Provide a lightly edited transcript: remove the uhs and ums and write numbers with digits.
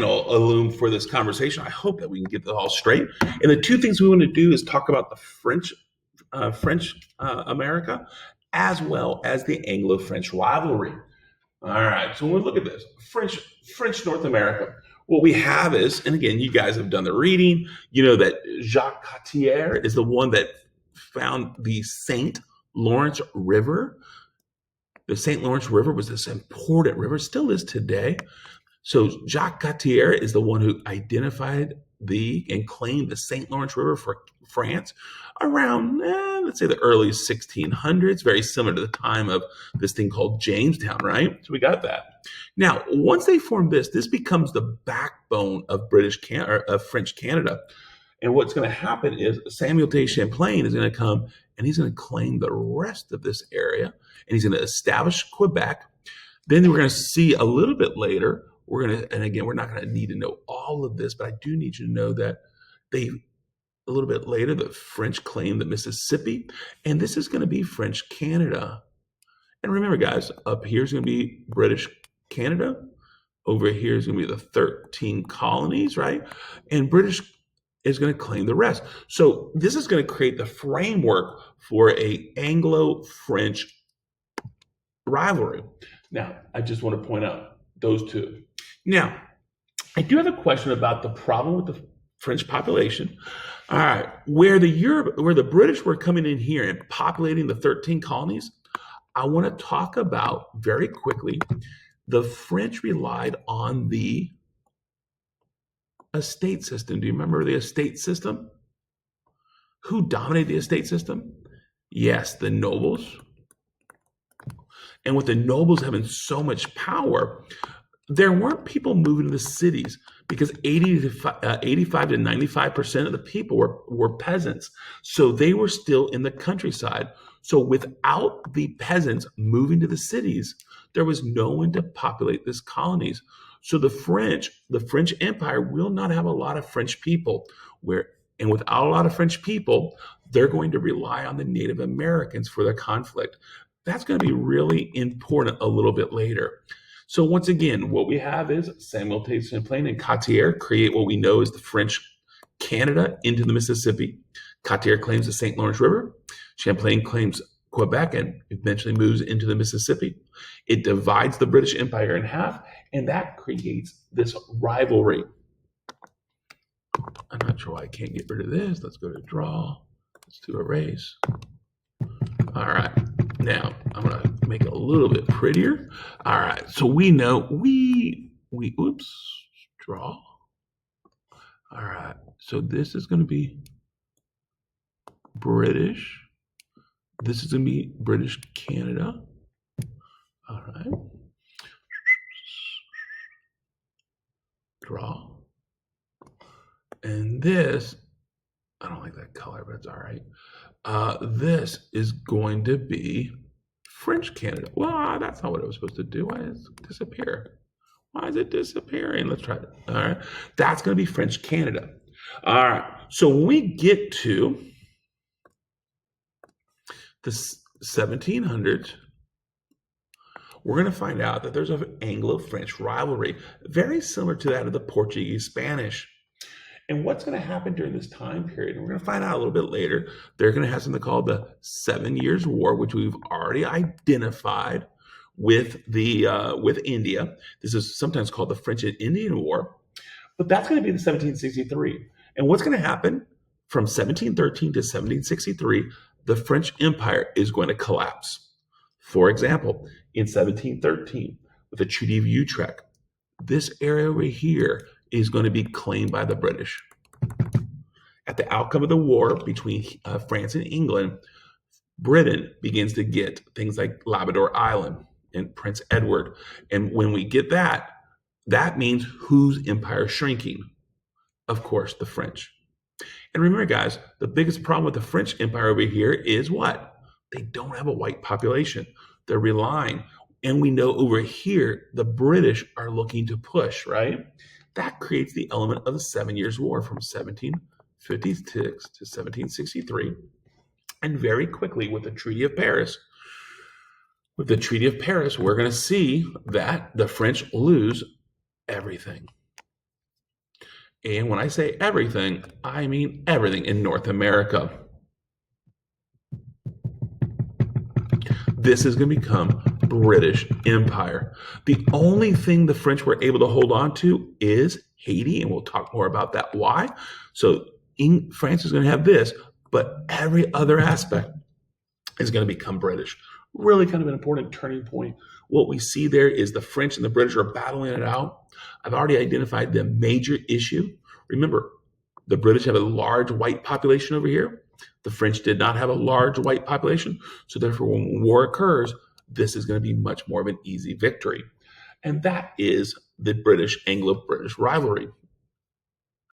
illume for this conversation. I hope that we can get this all straight. And the two things we want to do is talk about the French America, as well as the Anglo-French rivalry. All right. So when we look at this, French North America, what we have is, and again, you guys have done the reading. You know that Jacques Cartier is the one that found the St. Lawrence River. The St. Lawrence River was this important river, still is today. So Jacques Cartier is the one who identified and claimed the St. Lawrence River for France around, let's say, the early 1600s, very similar to the time of this thing called Jamestown, right? So we got that. Now, once they formed this becomes the backbone of French Canada. And what's going to happen is Samuel de Champlain is going to come and he's going to claim the rest of this area and he's going to establish Quebec. Then we're going to see a little bit later, and again, we're not going to need to know all of this, but I do need you to know that a little bit later, the French claimed the Mississippi, and this is going to be French Canada. And remember, guys, up here is going to be British Canada. Over here is going to be the 13 colonies, right? And British is going to claim the rest. So this is going to create the framework for a Anglo-French rivalry. Now, I just want to point out those two. Now, I do have a question about the problem with the French population. All right, where the British were coming in here and populating the 13 colonies, I want to talk about very quickly. The French relied on the estate system. Do you remember the estate system? Who dominated the estate system? Yes, the nobles. And with the nobles having so much power, there weren't people moving to the cities because 85 to 95% of the people were peasants. So they were still in the countryside. So without the peasants moving to the cities, there was no one to populate these colonies. So the French Empire will not have a lot of French people and without a lot of French people, they're going to rely on the Native Americans for the conflict. That's going to be really important a little bit later. So once again, what we have is Samuel de Champlain and Cartier create what we know as the French Canada into the Mississippi. Cartier claims the St. Lawrence River. Champlain claims Quebec and eventually moves into the Mississippi. It divides the British Empire in half, and that creates this rivalry. I'm not sure why I can't get rid of this. Let's go to draw. Let's do erase. All right. Now, I'm going to make it a little bit prettier. All right. So we know draw. All right. So this is going to be British. This is going to be British Canada. All right. Draw. And this, I don't like that color, but it's all right. This is going to be French Canada. Well, that's not what it was supposed to do. Why does it disappear? Why is it disappearing? Let's try it. All right. That's going to be French Canada. All right. So when we get to the 1700s, we're going to find out that there's an Anglo-French rivalry, very similar to that of the Portuguese-Spanish. And what's going to happen during this time period? And we're going to find out a little bit later. They're going to have something called the 7 Years' War, which we've already identified with India. This is sometimes called the French and Indian War. But that's going to be the 1763. And what's going to happen from 1713 to 1763? The French Empire is going to collapse. For example, in 1713, with the Treaty of Utrecht, this area over here is going to be claimed by the British. At the outcome of the war between France and England, Britain begins to get things like Labrador Island and Prince Edward. And when we get that, that means whose empire is shrinking? Of course, the French. And remember, guys, the biggest problem with the French Empire over here is what? They don't have a white population. They're relying. And we know over here, the British are looking to push, right? That creates the element of the 7 Years' War from 1756 to 1763. And very quickly, with the Treaty of Paris, we're going to see that the French lose everything. And when I say everything, I mean everything in North America. This is going to become British Empire. The only thing the French were able to hold on to is Haiti, and we'll talk more about that why. So France is going to have this, but every other aspect is going to become British. Really kind of an important turning point. What we see there is the French and the British are battling it out. I've already identified the major issue. Remember, the British have a large white population over here. The French did not have a large white population. So therefore, when war occurs, this is going to be much more of an easy victory. And that is the British Anglo-British rivalry.